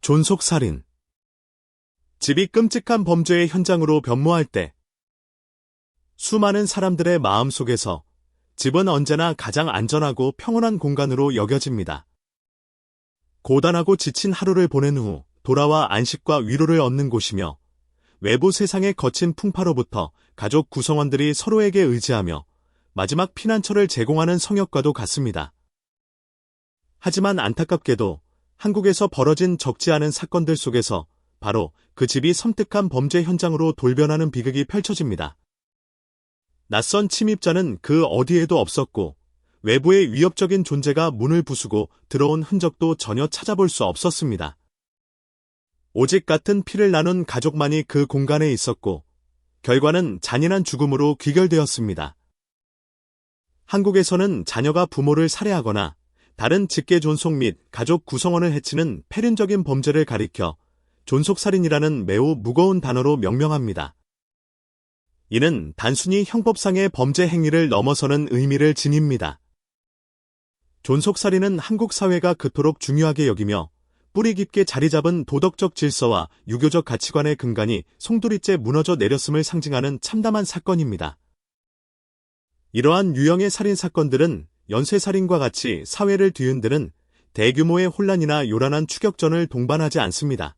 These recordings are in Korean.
존속살인. 집이 끔찍한 범죄의 현장으로 변모할 때 수많은 사람들의 마음속에서 집은 언제나 가장 안전하고 평온한 공간으로 여겨집니다. 고단하고 지친 하루를 보낸 후 돌아와 안식과 위로를 얻는 곳이며 외부 세상의 거친 풍파로부터 가족 구성원들이 서로에게 의지하며 마지막 피난처를 제공하는 성역과도 같습니다. 하지만 안타깝게도 한국에서 벌어진 적지 않은 사건들 속에서 바로 그 집이 섬뜩한 범죄 현장으로 돌변하는 비극이 펼쳐집니다. 낯선 침입자는 그 어디에도 없었고 외부의 위협적인 존재가 문을 부수고 들어온 흔적도 전혀 찾아볼 수 없었습니다. 오직 같은 피를 나눈 가족만이 그 공간에 있었고 결과는 잔인한 죽음으로 귀결되었습니다. 한국에서는 자녀가 부모를 살해하거나 다른 직계 존속 및 가족 구성원을 해치는 폐륜적인 범죄를 가리켜 존속살인이라는 매우 무거운 단어로 명명합니다. 이는 단순히 형법상의 범죄 행위를 넘어서는 의미를 지닙니다. 존속살인은 한국 사회가 그토록 중요하게 여기며 뿌리 깊게 자리 잡은 도덕적 질서와 유교적 가치관의 근간이 송두리째 무너져 내렸음을 상징하는 참담한 사건입니다. 이러한 유형의 살인사건들은 연쇄살인과 같이 사회를 뒤흔드는 대규모의 혼란이나 요란한 추격전을 동반하지 않습니다.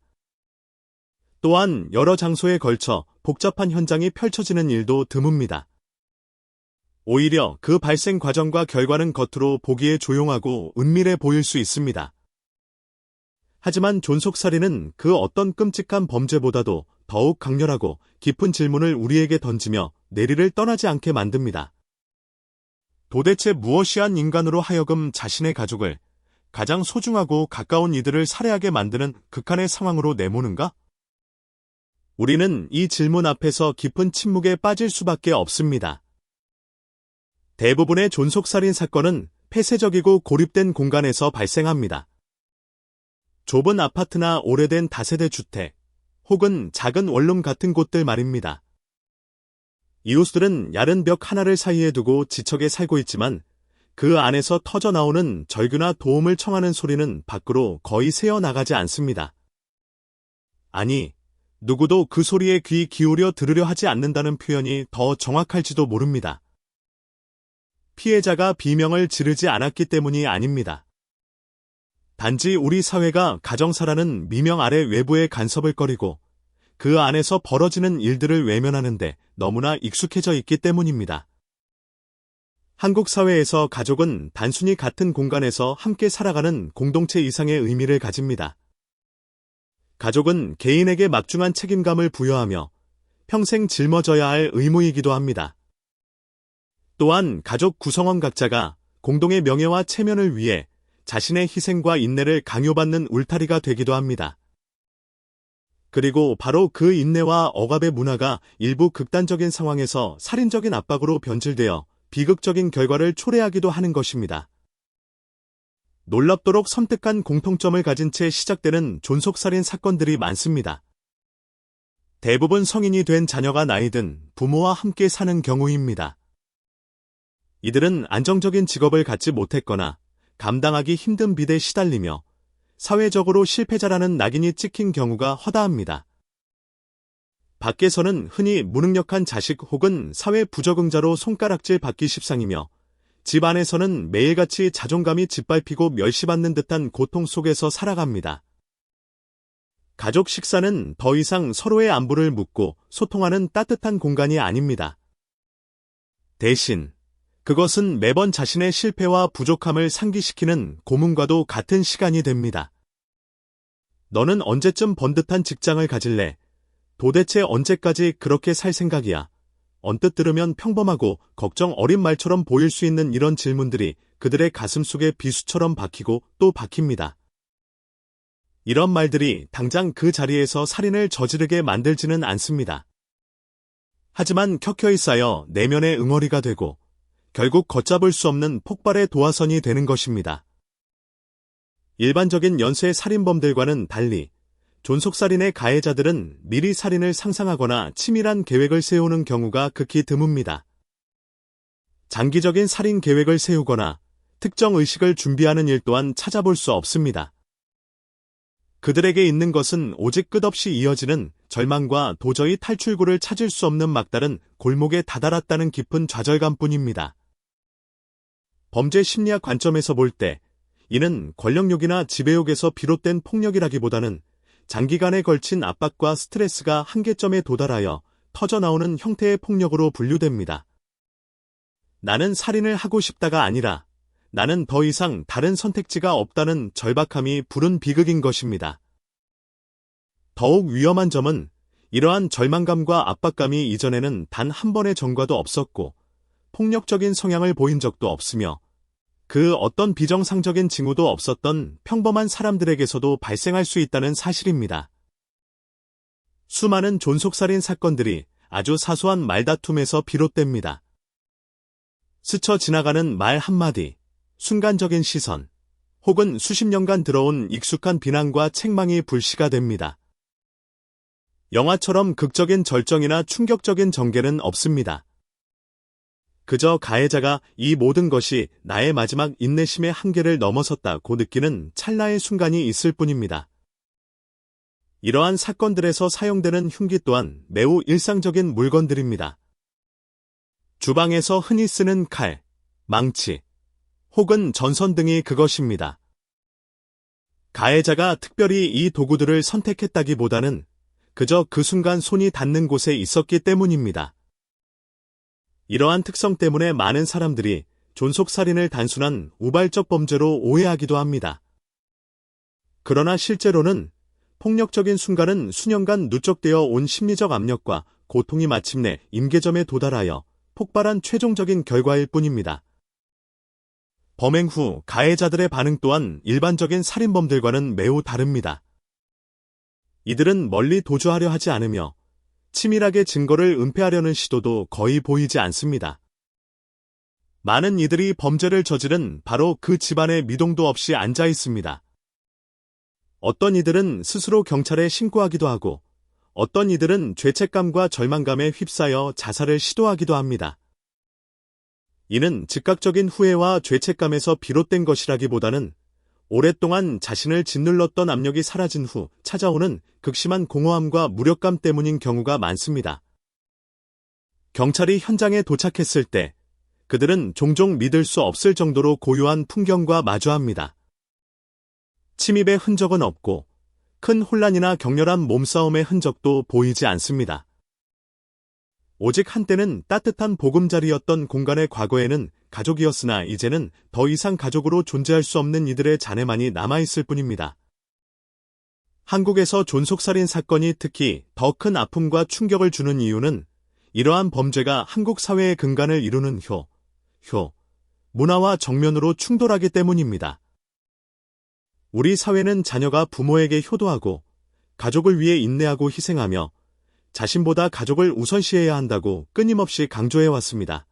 또한 여러 장소에 걸쳐 복잡한 현장이 펼쳐지는 일도 드뭅니다. 오히려 그 발생 과정과 결과는 겉으로 보기에 조용하고 은밀해 보일 수 있습니다. 하지만 존속살인은 그 어떤 끔찍한 범죄보다도 더욱 강렬하고 깊은 질문을 우리에게 던지며 내리를 떠나지 않게 만듭니다. 도대체 무엇이 한 인간으로 하여금 자신의 가족을, 가장 소중하고 가까운 이들을 살해하게 만드는 극한의 상황으로 내모는가? 우리는 이 질문 앞에서 깊은 침묵에 빠질 수밖에 없습니다. 대부분의 존속살인 사건은 폐쇄적이고 고립된 공간에서 발생합니다. 좁은 아파트나 오래된 다세대 주택, 혹은 작은 원룸 같은 곳들 말입니다. 이웃들은 야른 벽 하나를 사이에 두고 지척에 살고 있지만 그 안에서 터져 나오는 절규나 도움을 청하는 소리는 밖으로 거의 새어나가지 않습니다. 아니, 누구도 그 소리에 귀 기울여 들으려 하지 않는다는 표현이 더 정확할지도 모릅니다. 피해자가 비명을 지르지 않았기 때문이 아닙니다. 단지 우리 사회가 가정사라는 미명 아래 외부의 간섭을 꺼리고 그 안에서 벌어지는 일들을 외면하는데 너무나 익숙해져 있기 때문입니다. 한국 사회에서 가족은 단순히 같은 공간에서 함께 살아가는 공동체 이상의 의미를 가집니다. 가족은 개인에게 막중한 책임감을 부여하며 평생 짊어져야 할 의무이기도 합니다. 또한 가족 구성원 각자가 공동의 명예와 체면을 위해 자신의 희생과 인내를 강요받는 울타리가 되기도 합니다. 그리고 바로 그 인내와 억압의 문화가 일부 극단적인 상황에서 살인적인 압박으로 변질되어 비극적인 결과를 초래하기도 하는 것입니다. 놀랍도록 섬뜩한 공통점을 가진 채 시작되는 존속살인 사건들이 많습니다. 대부분 성인이 된 자녀가 나이든 부모와 함께 사는 경우입니다. 이들은 안정적인 직업을 갖지 못했거나 감당하기 힘든 빚에 시달리며 사회적으로 실패자라는 낙인이 찍힌 경우가 허다합니다. 밖에서는 흔히 무능력한 자식 혹은 사회 부적응자로 손가락질 받기 십상이며 집 안에서는 매일같이 자존감이 짓밟히고 멸시받는 듯한 고통 속에서 살아갑니다. 가족 식사는 더 이상 서로의 안부를 묻고 소통하는 따뜻한 공간이 아닙니다. 대신 그것은 매번 자신의 실패와 부족함을 상기시키는 고문과도 같은 시간이 됩니다. 너는 언제쯤 번듯한 직장을 가질래? 도대체 언제까지 그렇게 살 생각이야? 언뜻 들으면 평범하고 걱정 어린 말처럼 보일 수 있는 이런 질문들이 그들의 가슴 속에 비수처럼 박히고 또 박힙니다. 이런 말들이 당장 그 자리에서 살인을 저지르게 만들지는 않습니다. 하지만 켜켜이 쌓여 내면의 응어리가 되고 결국 걷잡을 수 없는 폭발의 도화선이 되는 것입니다. 일반적인 연쇄 살인범들과는 달리 존속살인의 가해자들은 미리 살인을 상상하거나 치밀한 계획을 세우는 경우가 극히 드뭅니다. 장기적인 살인 계획을 세우거나 특정 의식을 준비하는 일 또한 찾아볼 수 없습니다. 그들에게 있는 것은 오직 끝없이 이어지는 절망과 도저히 탈출구를 찾을 수 없는 막다른 골목에 다다랐다는 깊은 좌절감뿐입니다. 범죄 심리학 관점에서 볼 때 이는 권력욕이나 지배욕에서 비롯된 폭력이라기보다는 장기간에 걸친 압박과 스트레스가 한계점에 도달하여 터져나오는 형태의 폭력으로 분류됩니다. 나는 살인을 하고 싶다가 아니라 나는 더 이상 다른 선택지가 없다는 절박함이 부른 비극인 것입니다. 더욱 위험한 점은 이러한 절망감과 압박감이 이전에는 단 한 번의 전과도 없었고 폭력적인 성향을 보인 적도 없으며 그 어떤 비정상적인 징후도 없었던 평범한 사람들에게서도 발생할 수 있다는 사실입니다. 수많은 존속살인 사건들이 아주 사소한 말다툼에서 비롯됩니다. 스쳐 지나가는 말 한마디, 순간적인 시선, 혹은 수십 년간 들어온 익숙한 비난과 책망이 불씨가 됩니다. 영화처럼 극적인 절정이나 충격적인 전개는 없습니다. 그저 가해자가 이 모든 것이 나의 마지막 인내심의 한계를 넘어섰다고 느끼는 찰나의 순간이 있을 뿐입니다. 이러한 사건들에서 사용되는 흉기 또한 매우 일상적인 물건들입니다. 주방에서 흔히 쓰는 칼, 망치, 혹은 전선 등이 그것입니다. 가해자가 특별히 이 도구들을 선택했다기보다는 그저 그 순간 손이 닿는 곳에 있었기 때문입니다. 이러한 특성 때문에 많은 사람들이 존속살인을 단순한 우발적 범죄로 오해하기도 합니다. 그러나 실제로는 폭력적인 순간은 수년간 누적되어 온 심리적 압력과 고통이 마침내 임계점에 도달하여 폭발한 최종적인 결과일 뿐입니다. 범행 후 가해자들의 반응 또한 일반적인 살인범들과는 매우 다릅니다. 이들은 멀리 도주하려 하지 않으며 치밀하게 증거를 은폐하려는 시도도 거의 보이지 않습니다. 많은 이들이 범죄를 저지른 바로 그 집안에 미동도 없이 앉아 있습니다. 어떤 이들은 스스로 경찰에 신고하기도 하고 어떤 이들은 죄책감과 절망감에 휩싸여 자살을 시도하기도 합니다. 이는 즉각적인 후회와 죄책감에서 비롯된 것이라기보다는 오랫동안 자신을 짓눌렀던 압력이 사라진 후 찾아오는 극심한 공허함과 무력감 때문인 경우가 많습니다. 경찰이 현장에 도착했을 때 그들은 종종 믿을 수 없을 정도로 고요한 풍경과 마주합니다. 침입의 흔적은 없고 큰 혼란이나 격렬한 몸싸움의 흔적도 보이지 않습니다. 오직 한때는 따뜻한 보금자리였던 공간의 과거에는 가족이었으나 이제는 더 이상 가족으로 존재할 수 없는 이들의 잔해만이 남아있을 뿐입니다. 한국에서 존속살인 사건이 특히 더 큰 아픔과 충격을 주는 이유는 이러한 범죄가 한국 사회의 근간을 이루는 문화와 정면으로 충돌하기 때문입니다. 우리 사회는 자녀가 부모에게 효도하고 가족을 위해 인내하고 희생하며 자신보다 가족을 우선시해야 한다고 끊임없이 강조해왔습니다.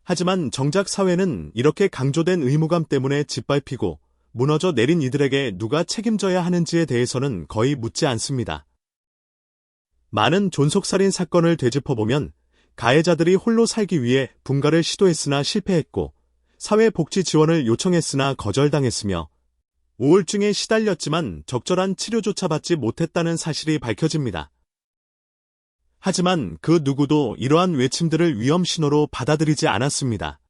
하지만 정작 사회는 이렇게 강조된 의무감 때문에 짓밟히고 무너져 내린 이들에게 누가 책임져야 하는지에 대해서는 거의 묻지 않습니다. 많은 존속살인 사건을 되짚어보면 가해자들이 홀로 살기 위해 분가를 시도했으나 실패했고 사회복지 지원을 요청했으나 거절당했으며 우울증에 시달렸지만 적절한 치료조차 받지 못했다는 사실이 밝혀집니다. 하지만 그 누구도 이러한 외침들을 위험 신호로 받아들이지 않았습니다.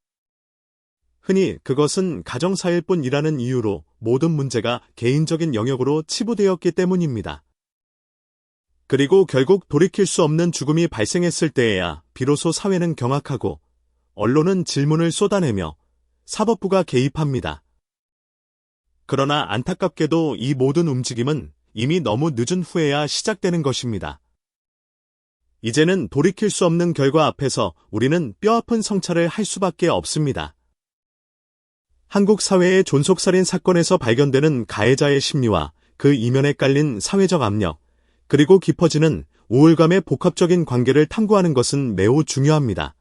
흔히 그것은 가정사일 뿐이라는 이유로 모든 문제가 개인적인 영역으로 치부되었기 때문입니다. 그리고 결국 돌이킬 수 없는 죽음이 발생했을 때에야 비로소 사회는 경악하고 언론은 질문을 쏟아내며 사법부가 개입합니다. 그러나 안타깝게도 이 모든 움직임은 이미 너무 늦은 후에야 시작되는 것입니다. 이제는 돌이킬 수 없는 결과 앞에서 우리는 뼈아픈 성찰을 할 수밖에 없습니다. 한국 사회의 존속살인 사건에서 발견되는 가해자의 심리와 그 이면에 깔린 사회적 압력, 그리고 깊어지는 우울감의 복합적인 관계를 탐구하는 것은 매우 중요합니다.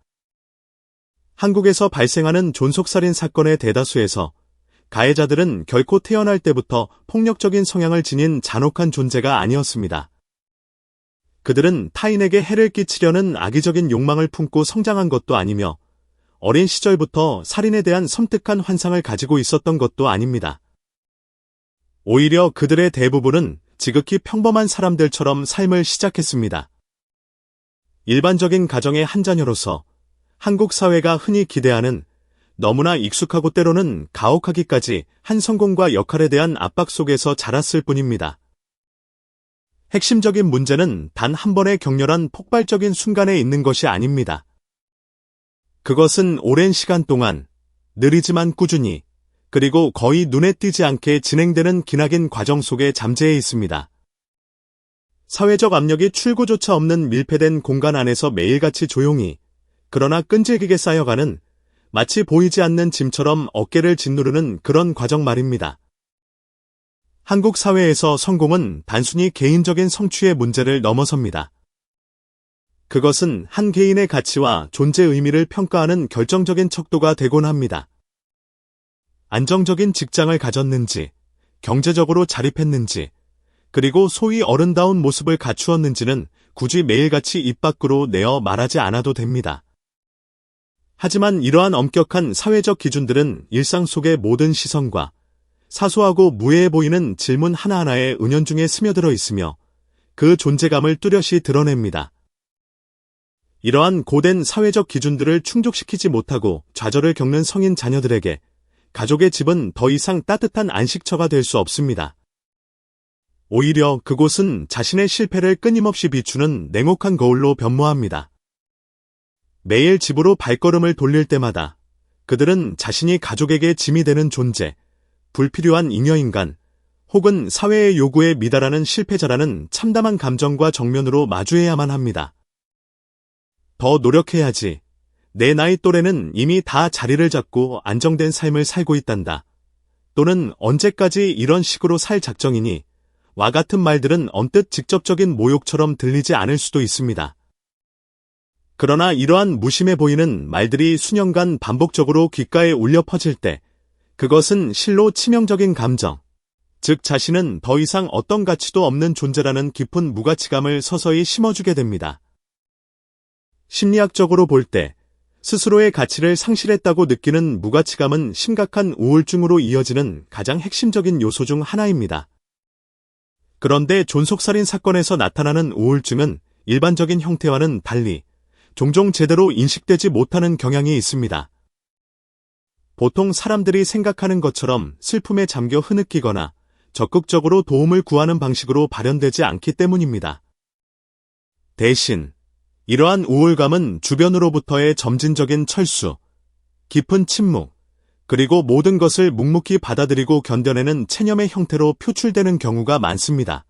한국에서 발생하는 존속살인 사건의 대다수에서 가해자들은 결코 태어날 때부터 폭력적인 성향을 지닌 잔혹한 존재가 아니었습니다. 그들은 타인에게 해를 끼치려는 악의적인 욕망을 품고 성장한 것도 아니며 어린 시절부터 살인에 대한 섬뜩한 환상을 가지고 있었던 것도 아닙니다. 오히려 그들의 대부분은 지극히 평범한 사람들처럼 삶을 시작했습니다. 일반적인 가정의 한 자녀로서 한국 사회가 흔히 기대하는 너무나 익숙하고 때로는 가혹하기까지 한 성공과 역할에 대한 압박 속에서 자랐을 뿐입니다. 핵심적인 문제는 단 한 번의 격렬한 폭발적인 순간에 있는 것이 아닙니다. 그것은 오랜 시간 동안 느리지만 꾸준히 그리고 거의 눈에 띄지 않게 진행되는 기나긴 과정 속에 잠재해 있습니다. 사회적 압력이 출구조차 없는 밀폐된 공간 안에서 매일같이 조용히 그러나 끈질기게 쌓여가는 마치 보이지 않는 짐처럼 어깨를 짓누르는 그런 과정 말입니다. 한국 사회에서 성공은 단순히 개인적인 성취의 문제를 넘어섭니다. 그것은 한 개인의 가치와 존재 의미를 평가하는 결정적인 척도가 되곤 합니다. 안정적인 직장을 가졌는지, 경제적으로 자립했는지, 그리고 소위 어른다운 모습을 갖추었는지는 굳이 매일같이 입 밖으로 내어 말하지 않아도 됩니다. 하지만 이러한 엄격한 사회적 기준들은 일상 속의 모든 시선과 사소하고 무해해 보이는 질문 하나하나에 은연중에 스며들어 있으며 그 존재감을 뚜렷이 드러냅니다. 이러한 고된 사회적 기준들을 충족시키지 못하고 좌절을 겪는 성인 자녀들에게 가족의 집은 더 이상 따뜻한 안식처가 될 수 없습니다. 오히려 그곳은 자신의 실패를 끊임없이 비추는 냉혹한 거울로 변모합니다. 매일 집으로 발걸음을 돌릴 때마다 그들은 자신이 가족에게 짐이 되는 존재, 불필요한 잉여인간, 혹은 사회의 요구에 미달하는 실패자라는 참담한 감정과 정면으로 마주해야만 합니다. 더 노력해야지. 내 나이 또래는 이미 다 자리를 잡고 안정된 삶을 살고 있단다. 또는 언제까지 이런 식으로 살 작정이니? 와 같은 말들은 언뜻 직접적인 모욕처럼 들리지 않을 수도 있습니다. 그러나 이러한 무심해 보이는 말들이 수년간 반복적으로 귓가에 울려 퍼질 때 그것은 실로 치명적인 감정, 즉 자신은 더 이상 어떤 가치도 없는 존재라는 깊은 무가치감을 서서히 심어주게 됩니다. 심리학적으로 볼 때 스스로의 가치를 상실했다고 느끼는 무가치감은 심각한 우울증으로 이어지는 가장 핵심적인 요소 중 하나입니다. 그런데 존속살인 사건에서 나타나는 우울증은 일반적인 형태와는 달리 종종 제대로 인식되지 못하는 경향이 있습니다. 보통 사람들이 생각하는 것처럼 슬픔에 잠겨 흐느끼거나 적극적으로 도움을 구하는 방식으로 발현되지 않기 때문입니다. 대신 이러한 우울감은 주변으로부터의 점진적인 철수, 깊은 침묵, 그리고 모든 것을 묵묵히 받아들이고 견뎌내는 체념의 형태로 표출되는 경우가 많습니다.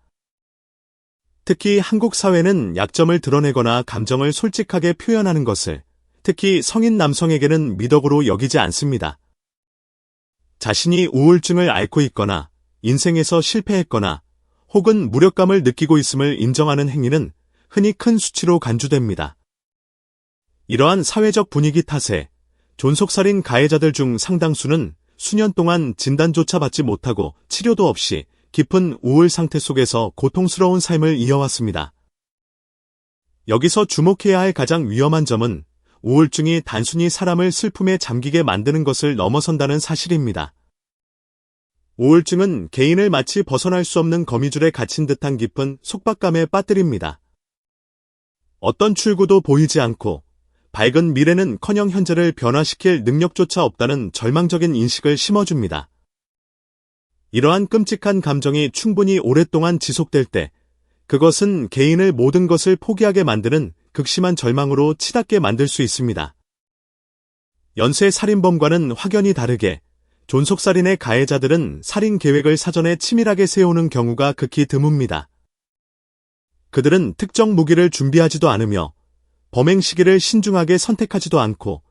특히 한국 사회는 약점을 드러내거나 감정을 솔직하게 표현하는 것을 특히 성인 남성에게는 미덕으로 여기지 않습니다. 자신이 우울증을 앓고 있거나 인생에서 실패했거나 혹은 무력감을 느끼고 있음을 인정하는 행위는 흔히 큰 수치로 간주됩니다. 이러한 사회적 분위기 탓에 존속살인 가해자들 중 상당수는 수년 동안 진단조차 받지 못하고 치료도 없이 깊은 우울 상태 속에서 고통스러운 삶을 이어왔습니다. 여기서 주목해야 할 가장 위험한 점은 우울증이 단순히 사람을 슬픔에 잠기게 만드는 것을 넘어선다는 사실입니다. 우울증은 개인을 마치 벗어날 수 없는 거미줄에 갇힌 듯한 깊은 속박감에 빠뜨립니다. 어떤 출구도 보이지 않고 밝은 미래는커녕 현재를 변화시킬 능력조차 없다는 절망적인 인식을 심어줍니다. 이러한 끔찍한 감정이 충분히 오랫동안 지속될 때 그것은 개인을 모든 것을 포기하게 만드는 극심한 절망으로 치닫게 만들 수 있습니다. 연쇄 살인범과는 확연히 다르게 존속살인의 가해자들은 살인 계획을 사전에 치밀하게 세우는 경우가 극히 드뭅니다. 그들은 특정 무기를 준비하지도 않으며 범행 시기를 신중하게 선택하지도 않고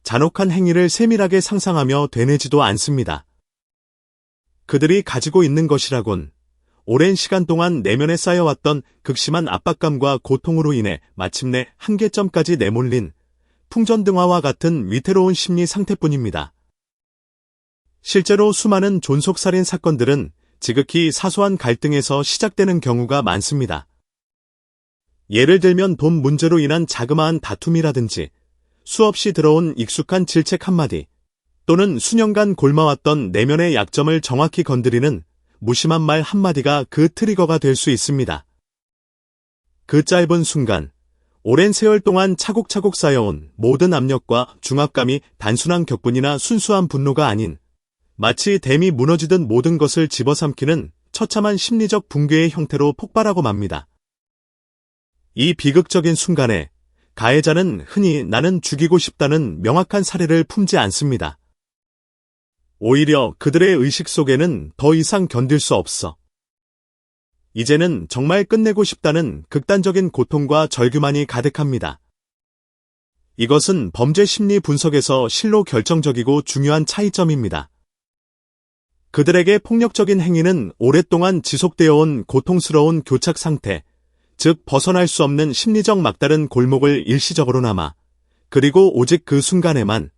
잔혹한 행위를 세밀하게 상상하며 되뇌지도 않습니다. 그들이 가지고 있는 것이라곤 오랜 시간 동안 내면에 쌓여왔던 극심한 압박감과 고통으로 인해 마침내 한계점까지 내몰린 풍전등화와 같은 위태로운 심리 상태뿐입니다. 실제로 수많은 존속살인 사건들은 지극히 사소한 갈등에서 시작되는 경우가 많습니다. 예를 들면 돈 문제로 인한 자그마한 다툼이라든지 수없이 들어온 익숙한 질책 한마디 또는 수년간 골마왔던 내면의 약점을 정확히 건드리는 무심한 말 한마디가 그 트리거가 될 수 있습니다. 그 짧은 순간, 오랜 세월 동안 차곡차곡 쌓여온 모든 압력과 중압감이 단순한 격분이나 순수한 분노가 아닌 마치 댐이 무너지듯 모든 것을 집어삼키는 처참한 심리적 붕괴의 형태로 폭발하고 맙니다. 이 비극적인 순간에 가해자는 흔히 나는 죽이고 싶다는 명확한 사례를 품지 않습니다. 오히려 그들의 의식 속에는 더 이상 견딜 수 없어. 이제는 정말 끝내고 싶다는 극단적인 고통과 절규만이 가득합니다. 이것은 범죄 심리 분석에서 실로 결정적이고 중요한 차이점입니다. 그들에게 폭력적인 행위는 오랫동안 지속되어 온 고통스러운 교착 상태, 즉 벗어날 수 없는 심리적 막다른 골목을 일시적으로나마, 그리고 오직 그 순간에만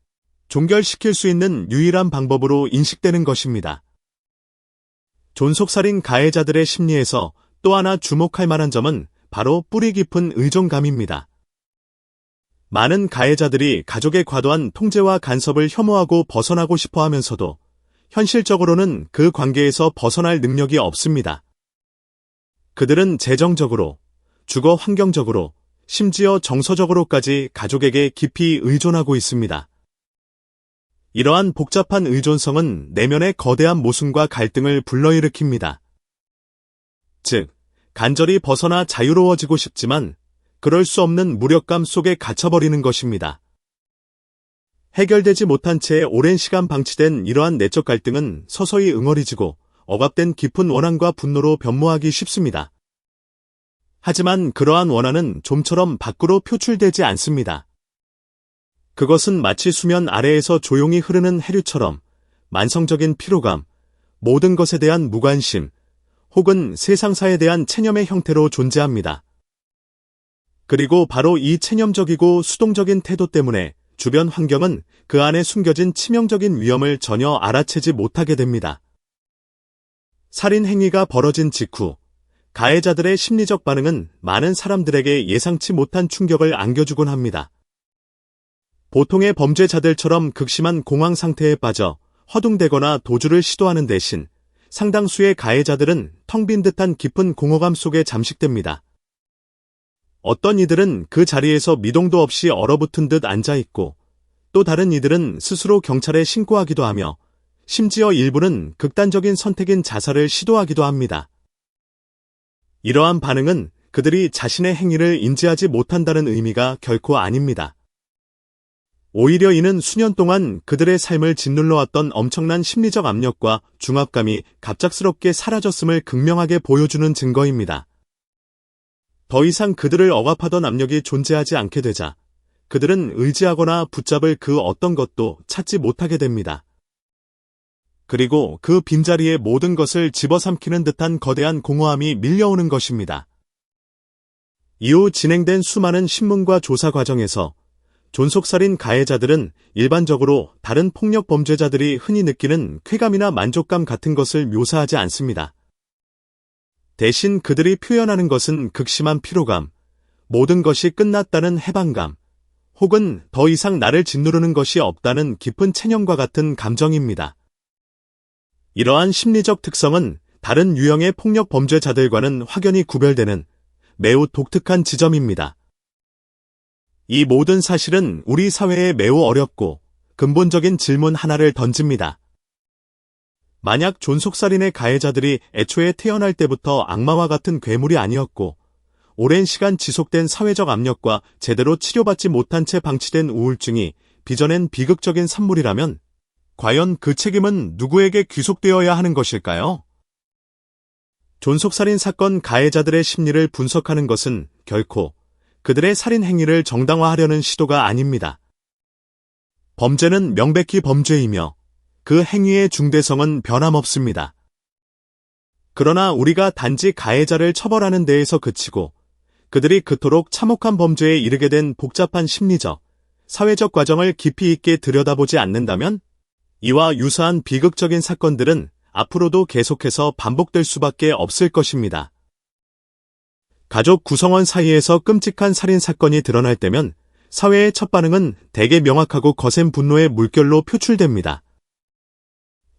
종결시킬 수 있는 유일한 방법으로 인식되는 것입니다. 존속살인 가해자들의 심리에서 또 하나 주목할 만한 점은 바로 뿌리 깊은 의존감입니다. 많은 가해자들이 가족의 과도한 통제와 간섭을 혐오하고 벗어나고 싶어 하면서도 현실적으로는 그 관계에서 벗어날 능력이 없습니다. 그들은 재정적으로, 주거 환경적으로, 심지어 정서적으로까지 가족에게 깊이 의존하고 있습니다. 이러한 복잡한 의존성은 내면의 거대한 모순과 갈등을 불러일으킵니다. 즉, 간절히 벗어나 자유로워지고 싶지만 그럴 수 없는 무력감 속에 갇혀버리는 것입니다. 해결되지 못한 채 오랜 시간 방치된 이러한 내적 갈등은 서서히 응어리지고 억압된 깊은 원한과 분노로 변모하기 쉽습니다. 하지만 그러한 원한은 좀처럼 밖으로 표출되지 않습니다. 그것은 마치 수면 아래에서 조용히 흐르는 해류처럼 만성적인 피로감, 모든 것에 대한 무관심, 혹은 세상사에 대한 체념의 형태로 존재합니다. 그리고 바로 이 체념적이고 수동적인 태도 때문에 주변 환경은 그 안에 숨겨진 치명적인 위험을 전혀 알아채지 못하게 됩니다. 살인 행위가 벌어진 직후, 가해자들의 심리적 반응은 많은 사람들에게 예상치 못한 충격을 안겨주곤 합니다. 보통의 범죄자들처럼 극심한 공황 상태에 빠져 허둥대거나 도주를 시도하는 대신 상당수의 가해자들은 텅 빈 듯한 깊은 공허감 속에 잠식됩니다. 어떤 이들은 그 자리에서 미동도 없이 얼어붙은 듯 앉아있고, 또 다른 이들은 스스로 경찰에 신고하기도 하며, 심지어 일부는 극단적인 선택인 자살을 시도하기도 합니다. 이러한 반응은 그들이 자신의 행위를 인지하지 못한다는 의미가 결코 아닙니다. 오히려 이는 수년 동안 그들의 삶을 짓눌러왔던 엄청난 심리적 압력과 중압감이 갑작스럽게 사라졌음을 극명하게 보여주는 증거입니다. 더 이상 그들을 억압하던 압력이 존재하지 않게 되자 그들은 의지하거나 붙잡을 그 어떤 것도 찾지 못하게 됩니다. 그리고 그 빈자리에 모든 것을 집어삼키는 듯한 거대한 공허함이 밀려오는 것입니다. 이후 진행된 수많은 신문과 조사 과정에서 존속살인 가해자들은 일반적으로 다른 폭력 범죄자들이 흔히 느끼는 쾌감이나 만족감 같은 것을 묘사하지 않습니다. 대신 그들이 표현하는 것은 극심한 피로감, 모든 것이 끝났다는 해방감, 혹은 더 이상 나를 짓누르는 것이 없다는 깊은 체념과 같은 감정입니다. 이러한 심리적 특성은 다른 유형의 폭력 범죄자들과는 확연히 구별되는 매우 독특한 지점입니다. 이 모든 사실은 우리 사회에 매우 어렵고 근본적인 질문 하나를 던집니다. 만약 존속살인의 가해자들이 애초에 태어날 때부터 악마와 같은 괴물이 아니었고 오랜 시간 지속된 사회적 압력과 제대로 치료받지 못한 채 방치된 우울증이 빚어낸 비극적인 산물이라면 과연 그 책임은 누구에게 귀속되어야 하는 것일까요? 존속살인 사건 가해자들의 심리를 분석하는 것은 결코 그들의 살인 행위를 정당화하려는 시도가 아닙니다. 범죄는 명백히 범죄이며 그 행위의 중대성은 변함없습니다. 그러나 우리가 단지 가해자를 처벌하는 데에서 그치고 그들이 그토록 참혹한 범죄에 이르게 된 복잡한 심리적, 사회적 과정을 깊이 있게 들여다보지 않는다면 이와 유사한 비극적인 사건들은 앞으로도 계속해서 반복될 수밖에 없을 것입니다. 가족 구성원 사이에서 끔찍한 살인 사건이 드러날 때면 사회의 첫 반응은 대개 명확하고 거센 분노의 물결로 표출됩니다.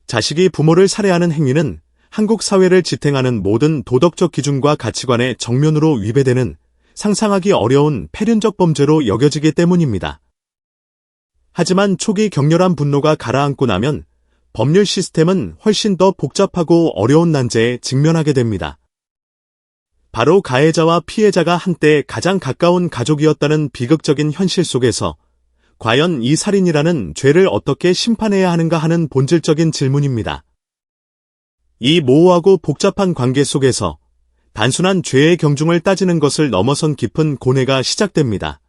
자식이 부모를 살해하는 행위는 한국 사회를 지탱하는 모든 도덕적 기준과 가치관에 정면으로 위배되는 상상하기 어려운 패륜적 범죄로 여겨지기 때문입니다. 하지만 초기 격렬한 분노가 가라앉고 나면 법률 시스템은 훨씬 더 복잡하고 어려운 난제에 직면하게 됩니다. 바로 가해자와 피해자가 한때 가장 가까운 가족이었다는 비극적인 현실 속에서 과연 이 살인이라는 죄를 어떻게 심판해야 하는가 하는 본질적인 질문입니다. 이 모호하고 복잡한 관계 속에서 단순한 죄의 경중을 따지는 것을 넘어선 깊은 고뇌가 시작됩니다.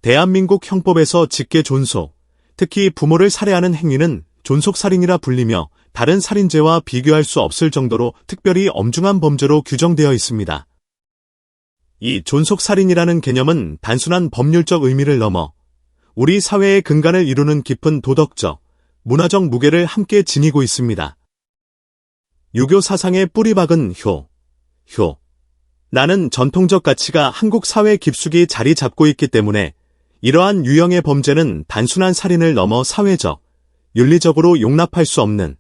대한민국 형법에서 직계 존속, 특히 부모를 살해하는 행위는 존속살인이라 불리며 다른 살인죄와 비교할 수 없을 정도로 특별히 엄중한 범죄로 규정되어 있습니다. 이 존속살인이라는 개념은 단순한 법률적 의미를 넘어 우리 사회의 근간을 이루는 깊은 도덕적, 문화적 무게를 함께 지니고 있습니다. 유교 사상의 뿌리박은 나는 전통적 가치가 한국 사회 깊숙이 자리 잡고 있기 때문에 이러한 유형의 범죄는 단순한 살인을 넘어 사회적, 윤리적으로 용납할 수 없는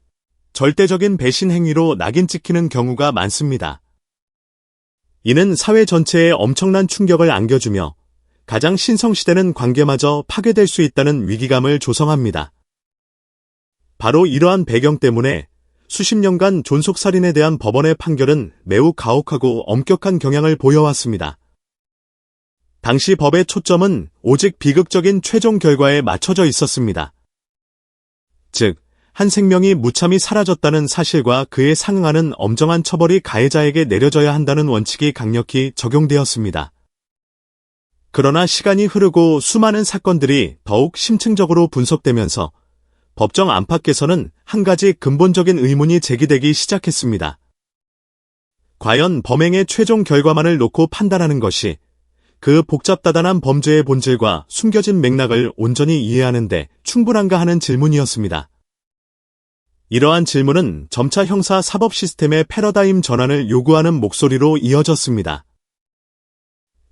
절대적인 배신 행위로 낙인 찍히는 경우가 많습니다. 이는 사회 전체에 엄청난 충격을 안겨주며 가장 신성시되는 관계마저 파괴될 수 있다는 위기감을 조성합니다. 바로 이러한 배경 때문에 수십 년간 존속살인에 대한 법원의 판결은 매우 가혹하고 엄격한 경향을 보여왔습니다. 당시 법의 초점은 오직 비극적인 최종 결과에 맞춰져 있었습니다. 즉, 한 생명이 무참히 사라졌다는 사실과 그에 상응하는 엄정한 처벌이 가해자에게 내려져야 한다는 원칙이 강력히 적용되었습니다. 그러나 시간이 흐르고 수많은 사건들이 더욱 심층적으로 분석되면서 법정 안팎에서는 한 가지 근본적인 의문이 제기되기 시작했습니다. 과연 범행의 최종 결과만을 놓고 판단하는 것이 그 복잡다단한 범죄의 본질과 숨겨진 맥락을 온전히 이해하는데 충분한가 하는 질문이었습니다. 이러한 질문은 점차 형사 사법 시스템의 패러다임 전환을 요구하는 목소리로 이어졌습니다.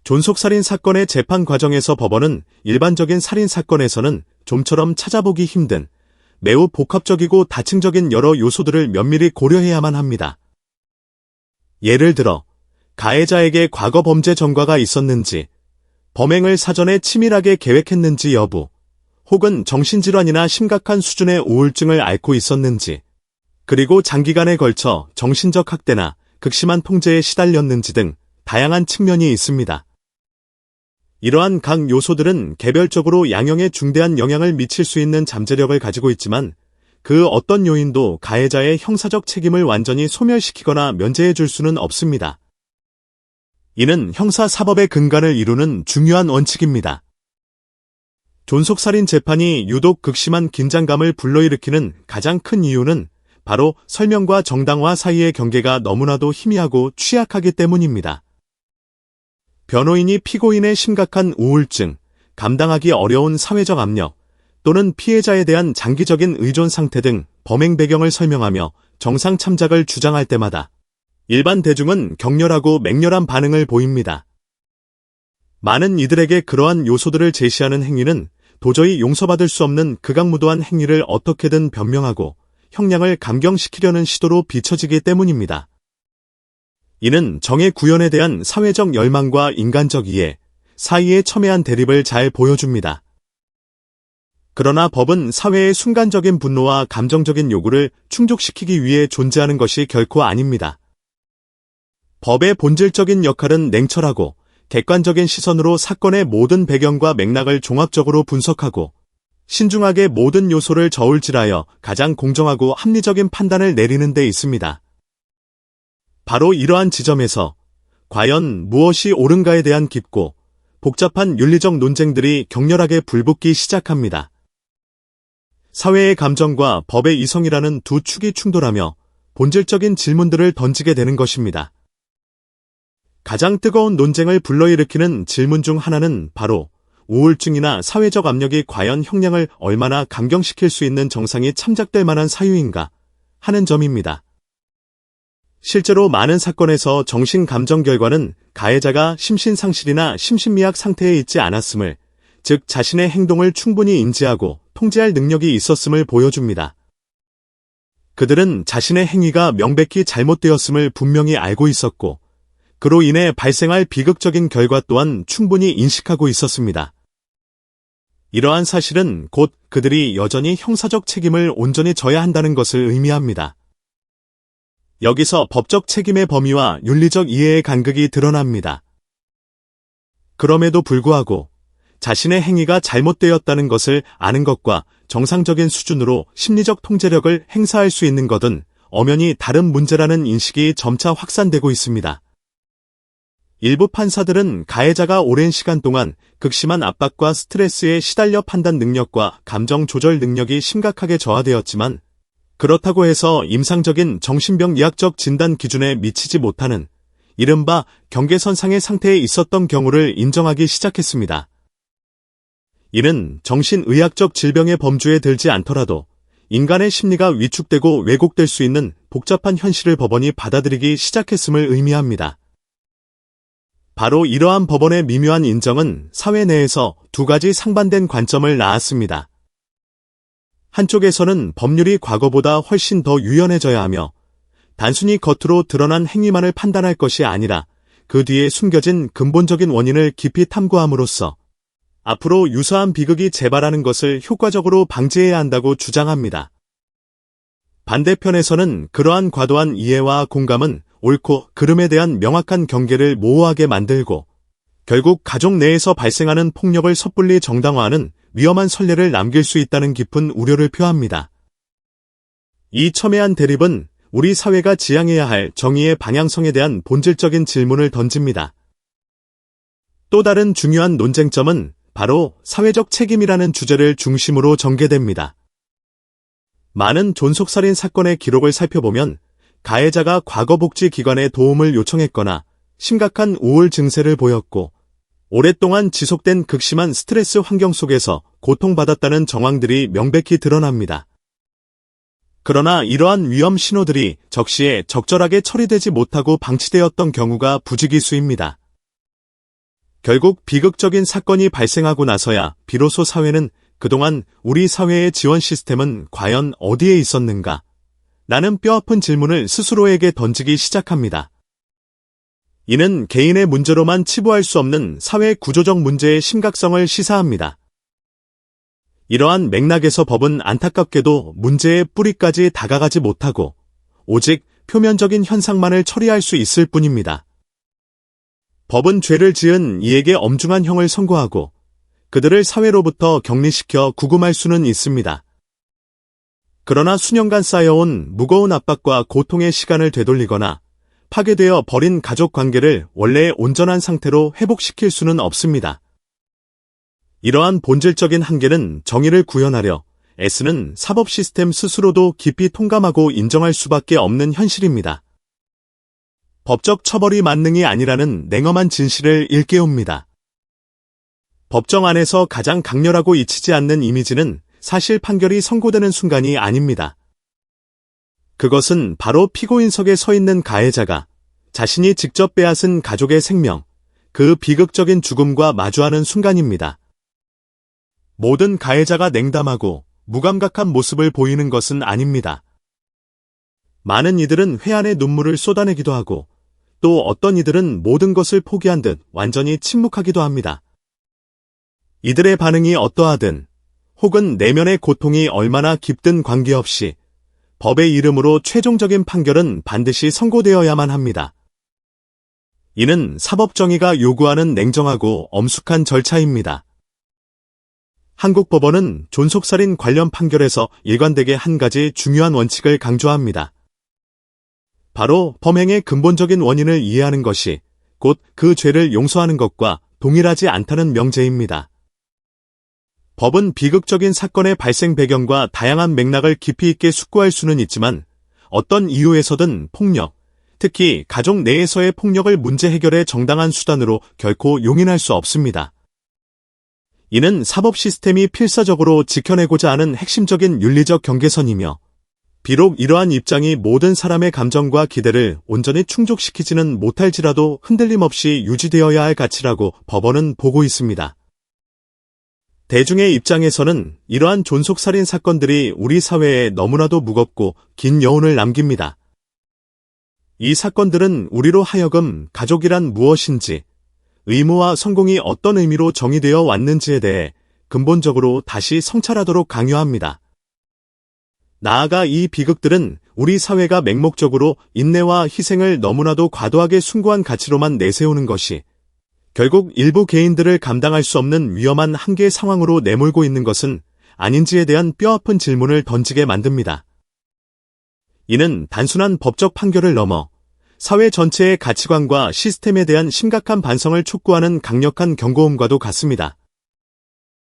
존속살인 사건의 재판 과정에서 법원은 일반적인 살인 사건에서는 좀처럼 찾아보기 힘든 매우 복합적이고 다층적인 여러 요소들을 면밀히 고려해야만 합니다. 예를 들어 가해자에게 과거 범죄 전과가 있었는지, 범행을 사전에 치밀하게 계획했는지 여부, 혹은 정신질환이나 심각한 수준의 우울증을 앓고 있었는지, 그리고 장기간에 걸쳐 정신적 학대나 극심한 통제에 시달렸는지 등 다양한 측면이 있습니다. 이러한 각 요소들은 개별적으로 양형에 중대한 영향을 미칠 수 있는 잠재력을 가지고 있지만 그 어떤 요인도 가해자의 형사적 책임을 완전히 소멸시키거나 면제해 줄 수는 없습니다. 이는 형사사법의 근간을 이루는 중요한 원칙입니다. 존속살인 재판이 유독 극심한 긴장감을 불러일으키는 가장 큰 이유는 바로 설명과 정당화 사이의 경계가 너무나도 희미하고 취약하기 때문입니다. 변호인이 피고인의 심각한 우울증, 감당하기 어려운 사회적 압력, 또는 피해자에 대한 장기적인 의존 상태 등 범행 배경을 설명하며 정상 참작을 주장할 때마다 일반 대중은 격렬하고 맹렬한 반응을 보입니다. 많은 이들에게 그러한 요소들을 제시하는 행위는 도저히 용서받을 수 없는 극악무도한 행위를 어떻게든 변명하고 형량을 감경시키려는 시도로 비춰지기 때문입니다. 이는 정의 구현에 대한 사회적 열망과 인간적 이해 사이의 첨예한 대립을 잘 보여줍니다. 그러나 법은 사회의 순간적인 분노와 감정적인 요구를 충족시키기 위해 존재하는 것이 결코 아닙니다. 법의 본질적인 역할은 냉철하고 객관적인 시선으로 사건의 모든 배경과 맥락을 종합적으로 분석하고 신중하게 모든 요소를 저울질하여 가장 공정하고 합리적인 판단을 내리는 데 있습니다. 바로 이러한 지점에서 과연 무엇이 옳은가에 대한 깊고 복잡한 윤리적 논쟁들이 격렬하게 불붙기 시작합니다. 사회의 감정과 법의 이성이라는 두 축이 충돌하며 본질적인 질문들을 던지게 되는 것입니다. 가장 뜨거운 논쟁을 불러일으키는 질문 중 하나는 바로 우울증이나 사회적 압력이 과연 형량을 얼마나 감경시킬 수 있는 정상이 참작될 만한 사유인가 하는 점입니다. 실제로 많은 사건에서 정신감정 결과는 가해자가 심신상실이나 심신미약 상태에 있지 않았음을, 즉 자신의 행동을 충분히 인지하고 통제할 능력이 있었음을 보여줍니다. 그들은 자신의 행위가 명백히 잘못되었음을 분명히 알고 있었고, 그로 인해 발생할 비극적인 결과 또한 충분히 인식하고 있었습니다. 이러한 사실은 곧 그들이 여전히 형사적 책임을 온전히 져야 한다는 것을 의미합니다. 여기서 법적 책임의 범위와 윤리적 이해의 간극이 드러납니다. 그럼에도 불구하고 자신의 행위가 잘못되었다는 것을 아는 것과 정상적인 수준으로 심리적 통제력을 행사할 수 있는 것은 엄연히 다른 문제라는 인식이 점차 확산되고 있습니다. 일부 판사들은 가해자가 오랜 시간 동안 극심한 압박과 스트레스에 시달려 판단 능력과 감정 조절 능력이 심각하게 저하되었지만, 그렇다고 해서 임상적인 정신병 의학적 진단 기준에 미치지 못하는 이른바 경계선상의 상태에 있었던 경우를 인정하기 시작했습니다. 이는 정신의학적 질병의 범주에 들지 않더라도 인간의 심리가 위축되고 왜곡될 수 있는 복잡한 현실을 법원이 받아들이기 시작했음을 의미합니다. 바로 이러한 법원의 미묘한 인정은 사회 내에서 두 가지 상반된 관점을 낳았습니다. 한쪽에서는 법률이 과거보다 훨씬 더 유연해져야 하며 단순히 겉으로 드러난 행위만을 판단할 것이 아니라 그 뒤에 숨겨진 근본적인 원인을 깊이 탐구함으로써 앞으로 유사한 비극이 재발하는 것을 효과적으로 방지해야 한다고 주장합니다. 반대편에서는 그러한 과도한 이해와 공감은 옳고 그름에 대한 명확한 경계를 모호하게 만들고 결국 가족 내에서 발생하는 폭력을 섣불리 정당화하는 위험한 선례를 남길 수 있다는 깊은 우려를 표합니다. 이 첨예한 대립은 우리 사회가 지향해야 할 정의의 방향성에 대한 본질적인 질문을 던집니다. 또 다른 중요한 논쟁점은 바로 사회적 책임이라는 주제를 중심으로 전개됩니다. 많은 존속살인 사건의 기록을 살펴보면 가해자가 과거복지기관에 도움을 요청했거나 심각한 우울 증세를 보였고 오랫동안 지속된 극심한 스트레스 환경 속에서 고통받았다는 정황들이 명백히 드러납니다. 그러나 이러한 위험 신호들이 적시에 적절하게 처리되지 못하고 방치되었던 경우가 부지기수입니다. 결국 비극적인 사건이 발생하고 나서야 비로소 사회는 그동안 우리 사회의 지원 시스템은 과연 어디에 있었는가? 라는 뼈아픈 질문을 스스로에게 던지기 시작합니다. 이는 개인의 문제로만 치부할 수 없는 사회 구조적 문제의 심각성을 시사합니다. 이러한 맥락에서 법은 안타깝게도 문제의 뿌리까지 다가가지 못하고 오직 표면적인 현상만을 처리할 수 있을 뿐입니다. 법은 죄를 지은 이에게 엄중한 형을 선고하고 그들을 사회로부터 격리시켜 구금할 수는 있습니다. 그러나 수년간 쌓여온 무거운 압박과 고통의 시간을 되돌리거나 파괴되어 버린 가족 관계를 원래의 온전한 상태로 회복시킬 수는 없습니다. 이러한 본질적인 한계는 정의를 구현하려 애쓰는 사법 시스템 스스로도 깊이 통감하고 인정할 수밖에 없는 현실입니다. 법적 처벌이 만능이 아니라는 냉엄한 진실을 일깨웁니다. 법정 안에서 가장 강렬하고 잊히지 않는 이미지는 사실 판결이 선고되는 순간이 아닙니다. 그것은 바로 피고인석에 서 있는 가해자가 자신이 직접 빼앗은 가족의 생명, 그 비극적인 죽음과 마주하는 순간입니다. 모든 가해자가 냉담하고 무감각한 모습을 보이는 것은 아닙니다. 많은 이들은 회한의 눈물을 쏟아내기도 하고 또 어떤 이들은 모든 것을 포기한 듯 완전히 침묵하기도 합니다. 이들의 반응이 어떠하든 혹은 내면의 고통이 얼마나 깊든 관계없이 법의 이름으로 최종적인 판결은 반드시 선고되어야만 합니다. 이는 사법정의가 요구하는 냉정하고 엄숙한 절차입니다. 한국 법원은 존속살인 관련 판결에서 일관되게 한 가지 중요한 원칙을 강조합니다. 바로 범행의 근본적인 원인을 이해하는 것이 곧 그 죄를 용서하는 것과 동일하지 않다는 명제입니다. 법은 비극적인 사건의 발생 배경과 다양한 맥락을 깊이 있게 숙고할 수는 있지만 어떤 이유에서든 폭력, 특히 가족 내에서의 폭력을 문제 해결의 정당한 수단으로 결코 용인할 수 없습니다. 이는 사법 시스템이 필사적으로 지켜내고자 하는 핵심적인 윤리적 경계선이며 비록 이러한 입장이 모든 사람의 감정과 기대를 온전히 충족시키지는 못할지라도 흔들림 없이 유지되어야 할 가치라고 법원은 보고 있습니다. 대중의 입장에서는 이러한 존속살인 사건들이 우리 사회에 너무나도 무겁고 긴 여운을 남깁니다. 이 사건들은 우리로 하여금 가족이란 무엇인지, 의무와 성공이 어떤 의미로 정의되어 왔는지에 대해 근본적으로 다시 성찰하도록 강요합니다. 나아가 이 비극들은 우리 사회가 맹목적으로 인내와 희생을 너무나도 과도하게 숭고한 가치로만 내세우는 것이 결국 일부 개인들을 감당할 수 없는 위험한 한계 상황으로 내몰고 있는 것은 아닌지에 대한 뼈아픈 질문을 던지게 만듭니다. 이는 단순한 법적 판결을 넘어 사회 전체의 가치관과 시스템에 대한 심각한 반성을 촉구하는 강력한 경고음과도 같습니다.